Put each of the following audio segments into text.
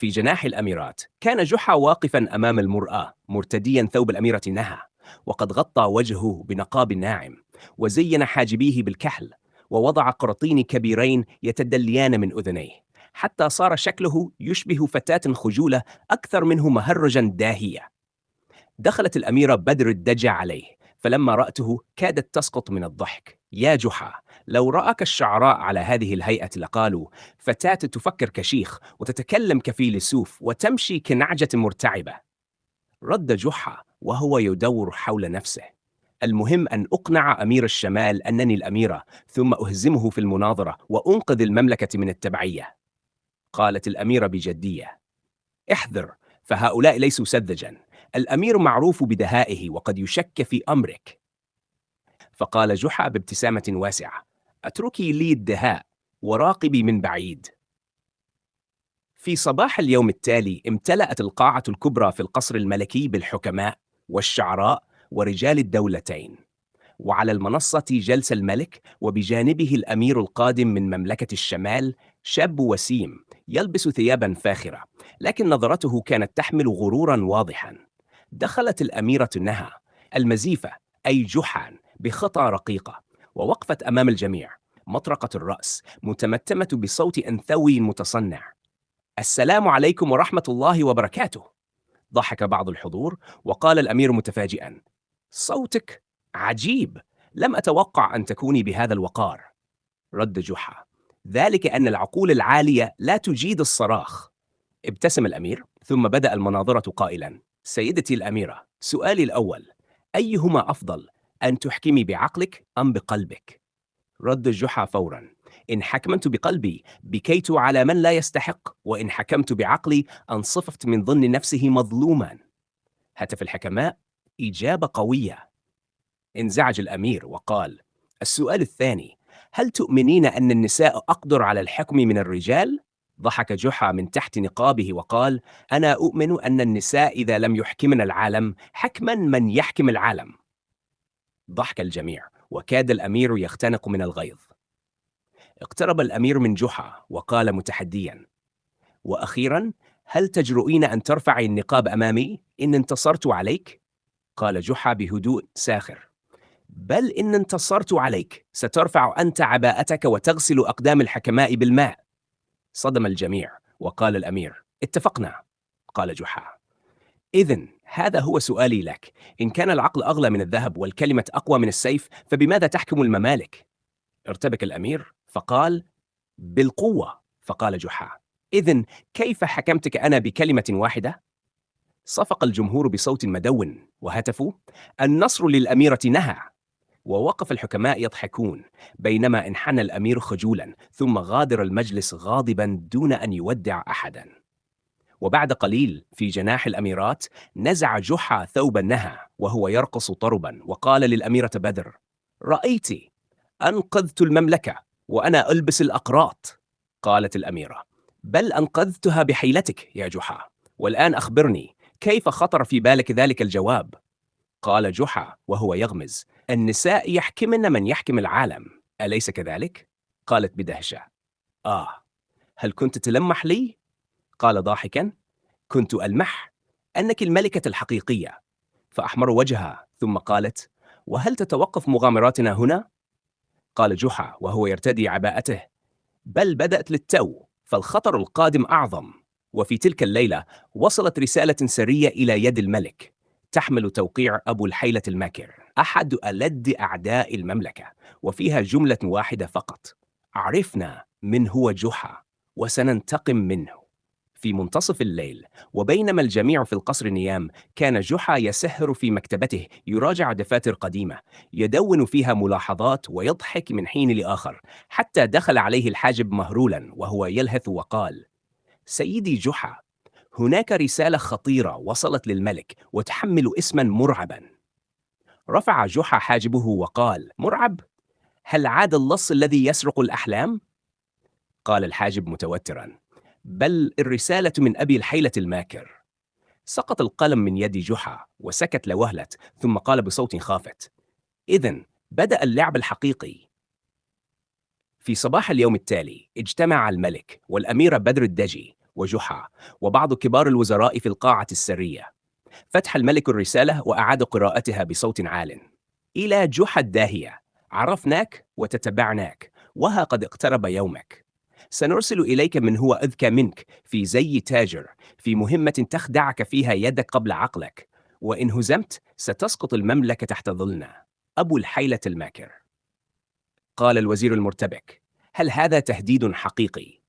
في جناح الأميرات كان جحا واقفا أمام المرآة مرتديا ثوب الأميرة نهى، وقد غطى وجهه بنقاب ناعم وزين حاجبيه بالكحل، ووضع قرطين كبيرين يتدليان من أذنيه، حتى صار شكله يشبه فتاة خجولة أكثر منه مهرجا داهية. دخلت الأميرة بدر الدجى عليه، فلما رأته كادت تسقط من الضحك. يا جحا، لو رأك الشعراء على هذه الهيئة لقالوا: فتاة تفكر كشيخ وتتكلم كفيلسوف وتمشي كنعجة مرتعبة. رد جحا وهو يدور حول نفسه: المهم أن أقنع أمير الشمال أنني الأميرة، ثم أهزمه في المناظرة وأنقذ المملكة من التبعية. قالت الأميرة بجدية: احذر، فهؤلاء ليسوا سذجا، الأمير معروف بدهائه وقد يشك في أمرك. فقال جحا بابتسامة واسعة: اتركي لي الدهاء وراقبي من بعيد. في صباح اليوم التالي امتلأت القاعة الكبرى في القصر الملكي بالحكماء والشعراء ورجال الدولتين، وعلى المنصة جلس الملك، وبجانبه الأمير القادم من مملكة الشمال، شاب وسيم يلبس ثيابا فاخرة، لكن نظرته كانت تحمل غرورا واضحا. دخلت الأميرة نهى المزيفة أي جحا بخطى رقيقة، ووقفت أمام الجميع مطرقة الرأس متمتمة بصوت أنثوي متصنع: السلام عليكم ورحمة الله وبركاته. ضحك بعض الحضور، وقال الأمير متفاجئا: صوتك عجيب، لم أتوقع أن تكوني بهذا الوقار. رد جحا: ذلك أن العقول العالية لا تجيد الصراخ. ابتسم الأمير ثم بدأ المناظرة قائلا: سيدتي الأميرة، سؤالي الأول: أيهما أفضل، أن تحكمي بعقلك أم بقلبك؟ رد جحا فورا: إن حكمت بقلبي بكيت على من لا يستحق، وإن حكمت بعقلي أنصفت من ظن نفسه مظلوما. هتف الحكماء: إجابة قوية. انزعج الأمير وقال: السؤال الثاني: هل تؤمنين أن النساء أقدر على الحكم من الرجال؟ ضحك جحا من تحت نقابه وقال: أنا أؤمن أن النساء إذا لم يحكمن العالم، حكما من يحكم العالم. ضحك الجميع، وكاد الأمير يختنق من الغيظ. اقترب الأمير من جحا وقال متحديا: وأخيرا، هل تجرؤين أن ترفعي النقاب أمامي إن انتصرت عليك؟ قال جحا بهدوء ساخر: بل إن انتصرت عليك سترفع أنت عباءتك وتغسل أقدام الحكماء بالماء. صدم الجميع، وقال الأمير: اتفقنا. قال جحا: إذن هذا هو سؤالي لك، إن كان العقل أغلى من الذهب والكلمة أقوى من السيف، فبماذا تحكم الممالك؟ ارتبك الأمير فقال: بالقوة. فقال جحا: إذن كيف حكمتك أنا بكلمة واحدة؟ صفق الجمهور بصوت مدون وهتفوا: النصر للأميرة نهى. ووقف الحكماء يضحكون، بينما انحنى الأمير خجولا، ثم غادر المجلس غاضبا دون أن يودع أحدا. وبعد قليل في جناح الأميرات نزع جحا ثوب النهى وهو يرقص طربا، وقال للأميرة بدر: رأيت، أنقذت المملكة وأنا ألبس الأقراط. قالت الأميرة: بل أنقذتها بحيلتك يا جحا، والآن أخبرني، كيف خطر في بالك ذلك الجواب؟ قال جحا وهو يغمز: النساء يحكمن من يحكم العالم، أليس كذلك؟ قالت بدهشة: هل كنت تلمح لي؟ قال ضاحكا: كنت ألمح أنك الملكة الحقيقية. فأحمر وجهها ثم قالت: وهل تتوقف مغامراتنا هنا؟ قال جحا وهو يرتدي عباءته: بل بدأت للتو، فالخطر القادم أعظم. وفي تلك الليلة وصلت رسالة سرية إلى يد الملك، تحمل توقيع أبو الحيلة الماكر، أحد ألد أعداء المملكة، وفيها جملة واحدة فقط: عرفنا من هو جحا وسننتقم منه. في منتصف الليل، وبينما الجميع في القصر نيام، كان جحا يسهر في مكتبته يراجع دفاتر قديمة، يدون فيها ملاحظات ويضحك من حين لآخر، حتى دخل عليه الحاجب مهرولا وهو يلهث وقال: سيدي جحا، هناك رسالة خطيرة وصلت للملك وتحمل اسما مرعبا. رفع جحا حاجبه وقال: مرعب؟ هل عاد اللص الذي يسرق الأحلام؟ قال الحاجب متوترا: بل الرسالة من أبي الحيلة الماكر. سقط القلم من يد جحا وسكت لوهلة، ثم قال بصوت خافت: إذن بدأ اللعب الحقيقي. في صباح اليوم التالي اجتمع الملك والأميرة بدر الدجي وجحا وبعض كبار الوزراء في القاعة السرية. فتح الملك الرسالة وأعاد قراءتها بصوت عال: إلى جحا الداهية، عرفناك وتتبعناك، وها قد اقترب يومك. سنرسل إليك من هو أذكى منك في زي تاجر، في مهمة تخدعك فيها يدك قبل عقلك، وإن هزمت ستسقط المملكة تحت ظلنا. أبو الحيلة الماكر. قال الوزير المرتبك: هل هذا تهديد حقيقي؟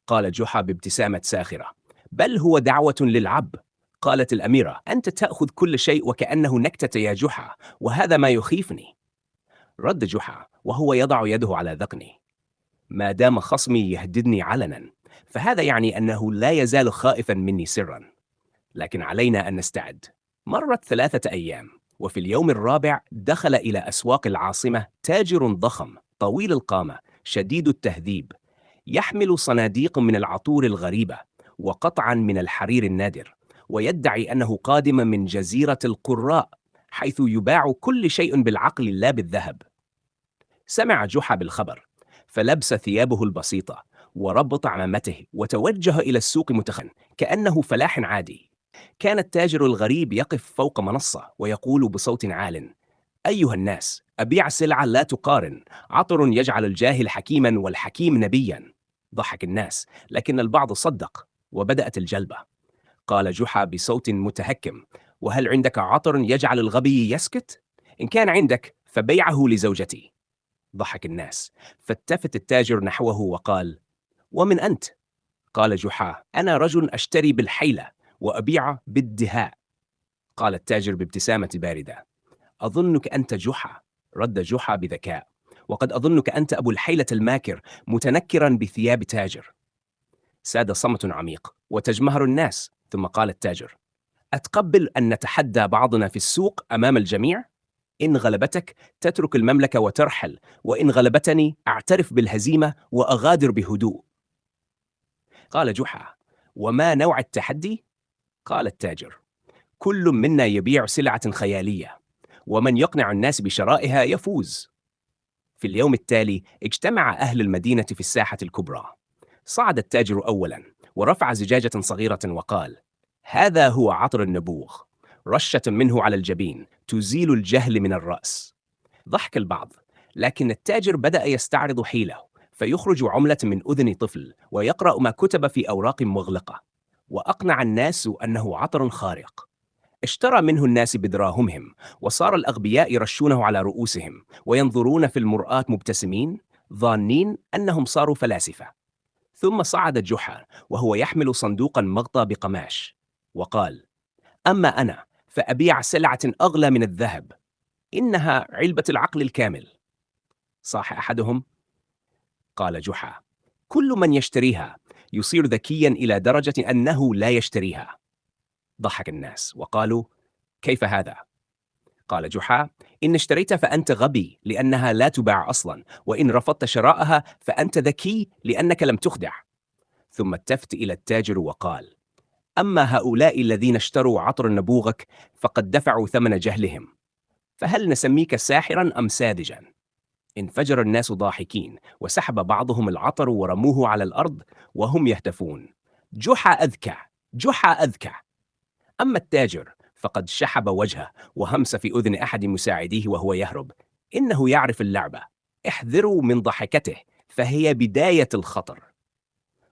قال جحا بابتسامة ساخرة: بل هو دعوة للعب. قالت الأميرة: أنت تأخذ كل شيء وكأنه نكتة يا جحا، وهذا ما يخيفني. رد جحا وهو يضع يده على ذقنه: ما دام خصمي يهددني علنا، فهذا يعني أنه لا يزال خائفا مني سرا. لكن علينا أن نستعد. مرت 3 أيام، وفي اليوم الرابع دخل إلى أسواق العاصمة تاجر ضخم طويل القامة شديد التهذيب، يحمل صناديق من العطور الغريبة وقطعا من الحرير النادر، ويدعي أنه قادم من جزيرة القراء، حيث يباع كل شيء بالعقل لا بالذهب. سمع جحا بالخبر، فلبس ثيابه البسيطة وربط عمامته وتوجه إلى السوق متخن كأنه فلاح عادي. كان التاجر الغريب يقف فوق منصة ويقول بصوت عال: أيها الناس، أبيع سلعة لا تقارن، عطر يجعل الجاهل حكيما والحكيم نبيا. ضحك الناس، لكن البعض صدق، وبدأت الجلبة. قال جحا بصوت متهكم: وهل عندك عطر يجعل الغبي يسكت؟ إن كان عندك فبيعه لزوجتي. ضحك الناس، فالتفت التاجر نحوه وقال: ومن أنت؟ قال جحا: أنا رجل أشتري بالحيلة وأبيع بالدهاء. قال التاجر بابتسامة باردة: أظنك أنت جحا. رد جحا بذكاء: وقد أظنك أنت أبو الحيلة الماكر، متنكرا بثياب تاجر. ساد صمت عميق وتجمهر الناس، ثم قال التاجر: أتقبل أن نتحدى بعضنا في السوق أمام الجميع؟ إن غلبتك تترك المملكة وترحل، وإن غلبتني أعترف بالهزيمة وأغادر بهدوء. قال جحا: وما نوع التحدي؟ قال التاجر: كل منا يبيع سلعة خيالية، ومن يقنع الناس بشرائها يفوز. في اليوم التالي اجتمع أهل المدينة في الساحة الكبرى. صعد التاجر أولا ورفع زجاجة صغيرة وقال: هذا هو عطر النبوغ، رشة منه على الجبين تزيل الجهل من الرأس. ضحك البعض، لكن التاجر بدأ يستعرض حيله، فيخرج عملة من أذن طفل ويقرأ ما كتب في أوراق مغلقة، وأقنع الناس أنه عطر خارق. اشترى منه الناس بدراهمهم، وصار الأغبياء يرشونه على رؤوسهم وينظرون في المرآة مبتسمين، ظانين أنهم صاروا فلاسفة. ثم صعد جحا وهو يحمل صندوقا مغطى بقماش، وقال: أما أنا فأبيع سلعة أغلى من الذهب، إنها علبة العقل الكامل. صاح أحدهم: قال جحا: كل من يشتريها يصير ذكيا إلى درجة أنه لا يشتريها. ضحك الناس وقالوا: كيف هذا؟ قال جحا: إن اشتريت فأنت غبي لأنها لا تباع أصلا، وإن رفضت شراءها فأنت ذكي لأنك لم تخدع. ثم التفت إلى التاجر وقال: أما هؤلاء الذين اشتروا عطر نبوغك فقد دفعوا ثمن جهلهم، فهل نسميك ساحرا أم ساذجا؟ انفجر الناس ضاحكين، وسحب بعضهم العطر ورموه على الأرض وهم يهتفون: جحا أذكى، جحا أذكى. أما التاجر فقد شحب وجهه وهمس في أذن أحد مساعديه وهو يهرب: إنه يعرف اللعبة، احذروا من ضحكته فهي بداية الخطر.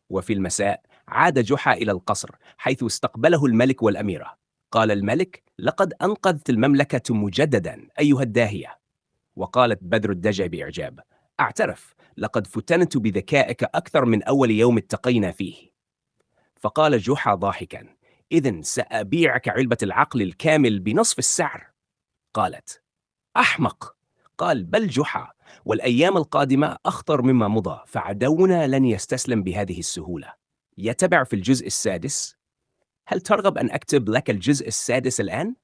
وفي المساء عاد جحا إلى القصر، حيث استقبله الملك والأميرة. قال الملك: لقد أنقذت المملكة مجددا أيها الداهية. وقالت بدر الدجى بإعجاب: أعترف، لقد فتنت بذكائك أكثر من أول يوم التقينا فيه. فقال جحا ضاحكا: إذن سأبيعك علبة العقل الكامل بنصف السعر. قالت: أحمق. قال: بل جحا، والأيام القادمة أخطر مما مضى، فعدونا لن يستسلم بهذه السهولة. يتبع في الجزء السادس. هل ترغب أن أكتب لك الجزء السادس الآن؟